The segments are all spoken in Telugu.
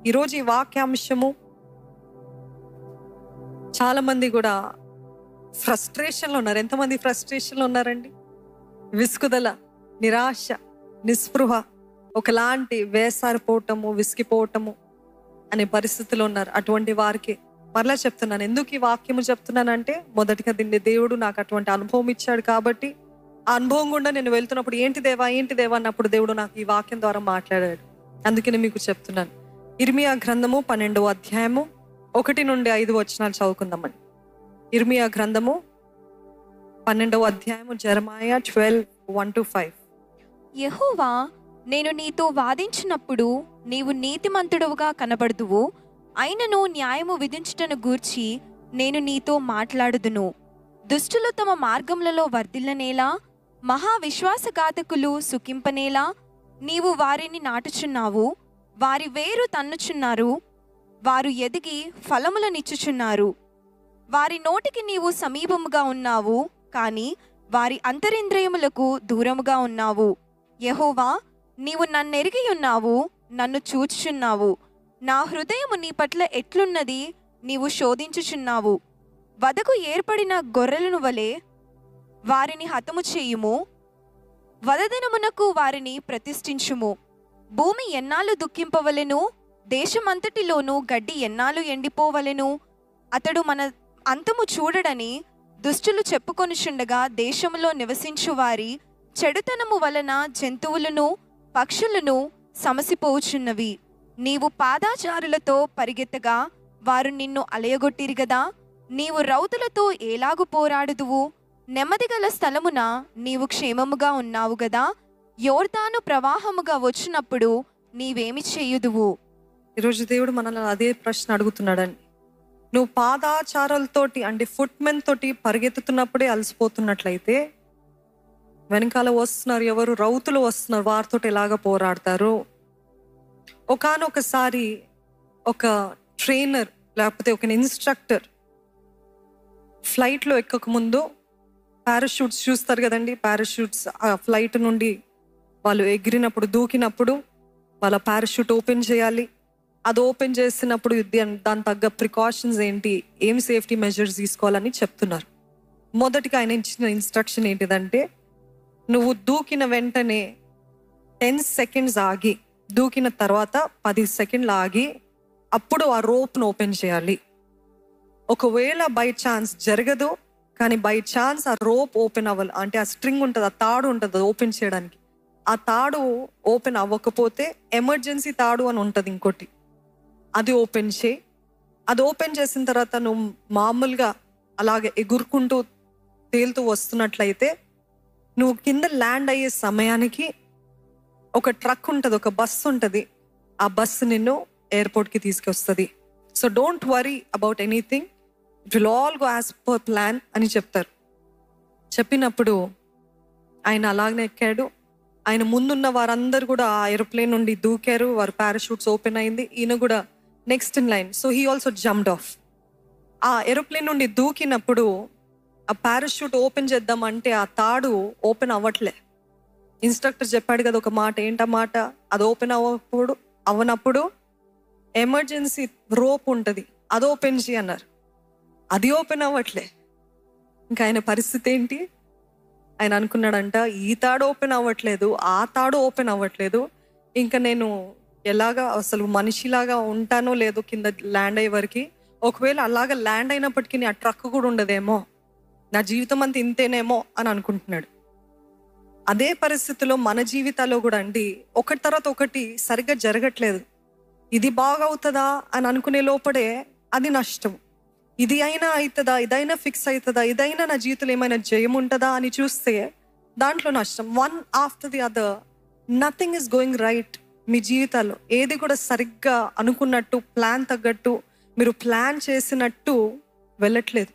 ఈరోజు ఈ వాక్యాంశము చాలా మంది కూడా ఫ్రస్ట్రేషన్లో ఉన్నారు. ఎంతమంది ఫ్రస్ట్రేషన్లో ఉన్నారండి? విసుగుదల, నిరాశ, నిస్పృహ, ఒకలాంటి వేసారిపోవటము, విసిగిపోవటము అనే పరిస్థితిలో ఉన్నారు. అటువంటి వారికి మరలా చెప్తున్నాను. ఎందుకు ఈ వాక్యము చెప్తున్నానంటే, మొదటిగా దేవుడు నాకు అటువంటి అనుభవం ఇచ్చాడు కాబట్టి, ఆ అనుభవం గుండా నేను వెళ్తున్నప్పుడు ఏంటి దేవా అన్నప్పుడు దేవుడు నాకు ఈ వాక్యం ద్వారా మాట్లాడాడు. అందుకని మీకు చెప్తున్నాను. ఇర్మియా గ్రంథము 12వ అధ్యాయము 1 నుండి 5 వచనాలు చదువుకుందామండి. ఇర్మియా గ్రంథము 12వ అధ్యాయము, జెరమాయా 12:1-5. యెహోవా, నేను నీతో వాదించినప్పుడు నీవు నీతిమంతుడుగా కనబడుదువు, అయినను న్యాయము విధించుటను గూర్చి నేను నీతో మాట్లాడుదును. దుష్టులు తమ మార్గములలో వర్ధిల్లనేలా, మహా విశ్వాసఘాతకులు సుఖింపనేలా నీవు వారిని నాటుచున్నావు. వారి వేరు తన్నుచున్నారు, వారు ఎదిగి ఫలములనిచ్చుచున్నారు. వారి నోటికి నీవు సమీపముగా ఉన్నావు, కాని వారి అంతరింద్రియములకు దూరముగా ఉన్నావు. యెహోవా, నీవు నన్నెరిగి ఉన్నావు, నన్ను చూచుచున్నావు. నా హృదయము నీ పట్ల ఎట్లున్నది నీవు శోధించుచున్నావు. వదకు ఏర్పడిన గొర్రెలను వలె వారిని హతము చేయుము, వదదినమునకు వారిని ప్రతిష్ఠించుము. భూమి ఎన్నాళ్ళు దుఃఖింపవలెను, దేశమంతటిలోనూ గడ్డి ఎన్నాళ్ళు ఎండిపోవలెను. అతడు మన అంతము చూడడని దుష్టులు చెప్పుకొనుచుండగా, దేశములో నివసించు వారి చెడుతనము వలన జంతువులను పక్షులను సమసిపోవుచున్నవి. నీవు పాదాచారులతో పరిగెత్తగా వారు నిన్ను అలయగొట్టిరి గదా. నీవు రౌతులతో ఏలాగు పోరాడుదువు? నెమ్మదిగల స్థలమున నీవు క్షేమముగా ఉన్నావు గదా. యోర్దాను ప్రవాహముగా వచ్చినప్పుడు నీవేమి చేయుదువు? ఈరోజు దేవుడు మనల్ని అదే ప్రశ్న అడుగుతున్నాడండి. నువ్వు పాదాచారాలతోటి అంటే ఫుట్మెన్ తోటి పరిగెత్తుతున్నప్పుడే అలసిపోతున్నట్లయితే, వెనకాల వస్తున్నారు ఎవరు? రౌతులు వస్తున్నారు. వారితో ఎలాగ పోరాడతారు? ఒకానొకసారి ఒక ట్రైనర్ లేకపోతే ఒక ఇన్స్ట్రక్టర్ ఫ్లైట్లో ఎక్కక ముందు పారాషూట్స్ చూస్తారు కదండి. పారాషూట్స్ ఆ ఫ్లైట్ నుండి వాళ్ళు ఎగిరినప్పుడు, దూకినప్పుడు వాళ్ళ పారాషూట్ ఓపెన్ చేయాలి. అది ఓపెన్ చేసినప్పుడు దాని తగ్గ ప్రికాషన్స్ ఏంటి, ఏం సేఫ్టీ మెజర్స్ తీసుకోవాలని చెప్తున్నారు. మొదటిగా ఆయన ఇచ్చిన ఇన్స్ట్రక్షన్ ఏంటిదంటే, నువ్వు దూకిన వెంటనే 10 సెకండ్స్ ఆగి, దూకిన తర్వాత 10 సెకండ్లు ఆగి, అప్పుడు ఆ రోప్ను ఓపెన్ చేయాలి. ఒకవేళ బై ఛాన్స్ జరగదు, కానీ బై ఛాన్స్ ఆ రోప్ ఓపెన్ అవ్వాలి అంటే ఆ స్ట్రింగ్ ఉంటుంది, ఆ తాడు ఉంటుంది అది ఓపెన్ చేయడానికి. ఆ తాడు ఓపెన్ అవ్వకపోతే ఎమర్జెన్సీ తాడు అని ఉంటుంది ఇంకోటి, అది ఓపెన్ చేయి. అది ఓపెన్ చేసిన తర్వాత నువ్వు మామూలుగా అలాగే ఎగురుకుంటూ తేలుతూ వస్తున్నట్లయితే, నువ్వు కింద ల్యాండ్ అయ్యే సమయానికి ఒక ట్రక్ ఉంటుంది, ఒక బస్సు ఉంటుంది. ఆ బస్సు నిన్ను ఎయిర్పోర్ట్కి తీసుకొస్తుంది. So don't worry about anything, it will all go as per plan అని చెప్తారు. చెప్పినప్పుడు ఆయన అలాగనే ఎక్కాడు. ఆయన ముందున్న వారందరూ కూడా ఆ ఏరోప్లేన్ నుండి దూకారు. వారు పారాషూట్స్ ఓపెన్ అయింది. ఈయన కూడా next in line. So he also jumped of. ఆ ఏరోప్లేన్ నుండి దూకినప్పుడు ఆ పారాషూట్ ఓపెన్ చేద్దామంటే ఆ తాడు ఓపెన్ అవ్వట్లే. ఇన్స్ట్రక్టర్ చెప్పాడు కదా ఒక మాట, ఏంటా మాట? అది ఓపెన్ అవ్వనప్పుడు ఎమర్జెన్సీ రోప్ ఉంటుంది, అది ఓపెన్ చేయి అన్నారు. అది ఓపెన్ అవ్వట్లే. ఇంకా ఆయన పరిస్థితి ఏంటి? ఆయన అనుకున్నాడంట, ఈ తాడు ఓపెన్ అవ్వట్లేదు, ఆ తాడు ఓపెన్ అవ్వట్లేదు, ఇంకా నేను ఎలాగా అసలు మనిషిలాగా ఉంటానో లేదో కింద ల్యాండ్ అయ్యే వరకు. ఒకవేళ అలాగా ల్యాండ్ అయినప్పటికీ ఆ ట్రక్ కూడా ఉండదేమో, నా జీవితం అంతా ఇంతేనేమో అని అనుకుంటున్నాడు. అదే పరిస్థితిలో మన జీవితాల్లో కూడా అండి, ఒకటి తర్వాత ఒకటి సరిగ్గా జరగట్లేదు. ఇది బాగవుతుందా అని అనుకునే లోపడే అది నష్టం. ఇది అయినా అవుతుందా, ఇదైనా ఫిక్స్ అవుతుందా, ఇదైనా నా జీవితంలో ఏమైనా జయం ఉంటుందా అని చూస్తే దాంట్లో నష్టం. One after the other, nothing is going right. మీ జీవితాల్లో ఏది కూడా సరిగ్గా అనుకున్నట్టు, ప్లాన్ తగ్గట్టు, మీరు ప్లాన్ చేసినట్టు వెళ్ళట్లేదు.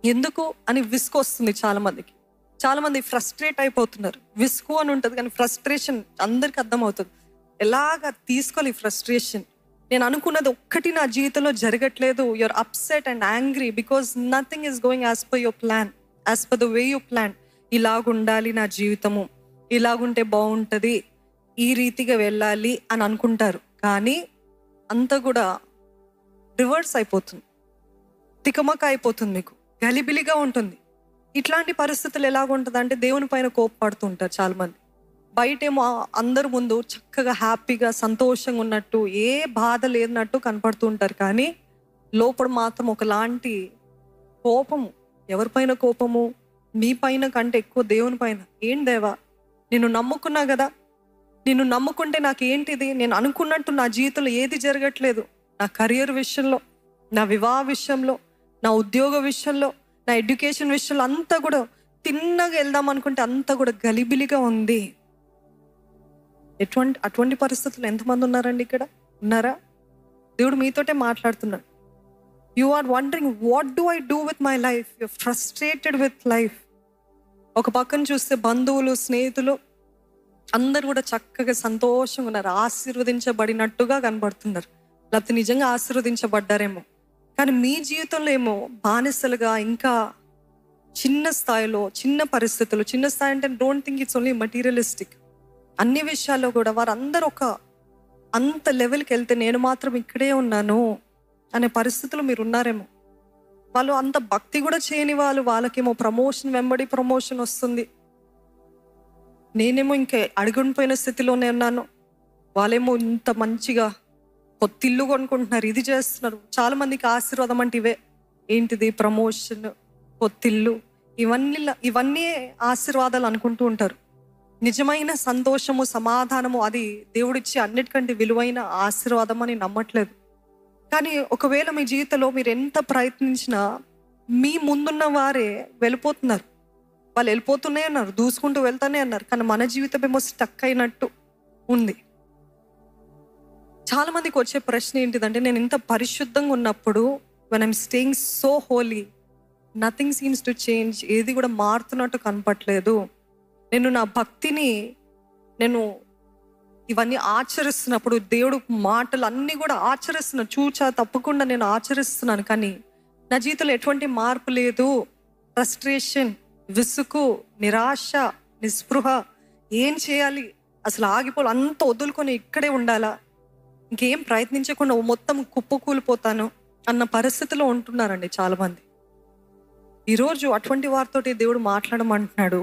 ఎందుకు అని విసుగు వస్తుంది చాలామందికి. చాలామంది ఫ్రస్ట్రేట్ అయిపోతున్నారు. విసుగు అని ఉంటుంది కానీ ఫ్రస్ట్రేషన్ అందరికి అర్థమవుతుంది. ఎలాగా తీసుకోవాలి ఫ్రస్ట్రేషన్? నేను అనుకున్నది ఒక్కటి నా జీవితంలో జరగట్లేదు. You're upset and angry because nothing is going as per your plan, as per the way you plan. ఇలాగుండాలి నా జీవితము, ఇలాగుంటే బాగుంటుంది, ఈ రీతిగా వెళ్ళాలి అని అనుకుంటారు. కానీ అంతా కూడా రివర్స్ అయిపోతుంది, తికమక అయిపోతుంది, మీకు గలిబిలిగా ఉంటుంది. ఇట్లాంటి పరిస్థితులు ఎలాగుంటుంది అంటే దేవుని పైన కోపపడుతుంటారు చాలామంది. బయటేమో అందరి ముందు చక్కగా హ్యాపీగా సంతోషంగా ఉన్నట్టు, ఏ బాధ లేనట్టు కనపడుతూ ఉంటారు, కానీ లోపల మాత్రం ఒకలాంటి కోపము. ఎవరిపైన కోపము? మీ పైన కంటే ఎక్కువ దేవుని పైన. ఏం దేవా, నేను నమ్ముకున్నా కదా, నిన్ను నమ్ముకుంటే నాకు ఏంటిది, నేను అనుకున్నట్టు నా జీవితంలో ఏది జరగట్లేదు, నా కెరియర్ విషయంలో, నా వివాహ విషయంలో, నా ఉద్యోగ విషయంలో, నా ఎడ్యుకేషన్ విషయంలో అంతా కూడా తిన్నగా వెళ్దాం అనుకుంటే అంతా కూడా గలిబిలిగా ఉంది. అటువంటి పరిస్థితులు ఎంతమంది ఉన్నారండి? ఇక్కడ ఉన్నారా? దేవుడు మీతోటే మాట్లాడుతున్నాడు. You are wondering what do I do with my life, you frustrated with life. ఒక పక్కన చూస్తే బంధువులు, స్నేహితులు అందరు కూడా చక్కగా సంతోషంగా ఉన్నారు, ఆశీర్వదించబడినట్టుగా కనబడుతున్నారు, లేకపోతే నిజంగా ఆశీర్వదించబడ్డారేమో. కానీ మీ జీవితంలో ఏమో బానిసలుగా, ఇంకా చిన్న స్థాయిలో, చిన్న పరిస్థితులు, చిన్న స్థాయి అంటే don't think it's only materialistic, అన్ని విషయాల్లో కూడా వారందరూ ఒక అంత లెవెల్కి వెళ్తే నేను మాత్రం ఇక్కడే ఉన్నాను అనే పరిస్థితులు మీరు ఉన్నారేమో. వాళ్ళు అంత భక్తి కూడా చేయని వాళ్ళకేమో ప్రమోషన్ వెంబడి ప్రమోషన్ వస్తుంది, నేనేమో ఇంకా అడుగునిపోయిన స్థితిలోనే ఉన్నాను. వాళ్ళేమో ఇంత మంచిగా కొత్త ఇల్లు కొనుక్కుంటున్నారు, ఇది చేస్తున్నారు. చాలా మందికి ఆశీర్వాదం అంటే ఇవే. ఏంటిది? ప్రమోషన్, కొత్త ఇల్లు, ఇవన్నీ ఆశీర్వాదాలు అనుకుంటూ ఉంటారు. నిజమైన సంతోషము, సమాధానము అది దేవుడిచ్చి అన్నిటికంటే విలువైన ఆశీర్వాదం అని నమ్మట్లేదు. కానీ ఒకవేళ మీ జీవితంలో మీరు ఎంత ప్రయత్నించినా మీ ముందున్న వారే వెళ్ళిపోతున్నారు. వాళ్ళు వెళ్ళిపోతూనే అన్నారు, దూసుకుంటూ వెళ్తానే అన్నారు, కానీ మన జీవితం ఏమో స్టక్ అయినట్టు ఉంది. చాలా మందికి వచ్చే ప్రశ్న ఏంటిదంటే, నేను ఇంత పరిశుద్ధంగా ఉన్నప్పుడు, when I'm staying so holy, nothing seems to change, ఏది కూడా మారుతున్నట్టు కనపట్లేదు. నేను నా భక్తిని, నేను ఇవన్నీ ఆచరిస్తున్నప్పుడు, దేవుడు మాటలు అన్నీ కూడా ఆచరిస్తున్నాను, చూచా తప్పకుండా నేను ఆచరిస్తున్నాను, కానీ నా జీవితంలో ఎటువంటి మార్పు లేదు. ఫ్రస్ట్రేషన్, విసుగు, నిరాశ, నిస్పృహ, ఏం చేయాలి, అసలు ఆగిపోవాలి, అంత వదులుకొని ఇక్కడే ఉండాలా, ఇంకేం ప్రయత్నించకుండా మొత్తం కుప్పకూలిపోతాను అన్న పరిస్థితిలో ఉంటున్నారండి చాలామంది. ఈరోజు అటువంటి వారితోటి దేవుడు మాట్లాడమంటున్నాడు.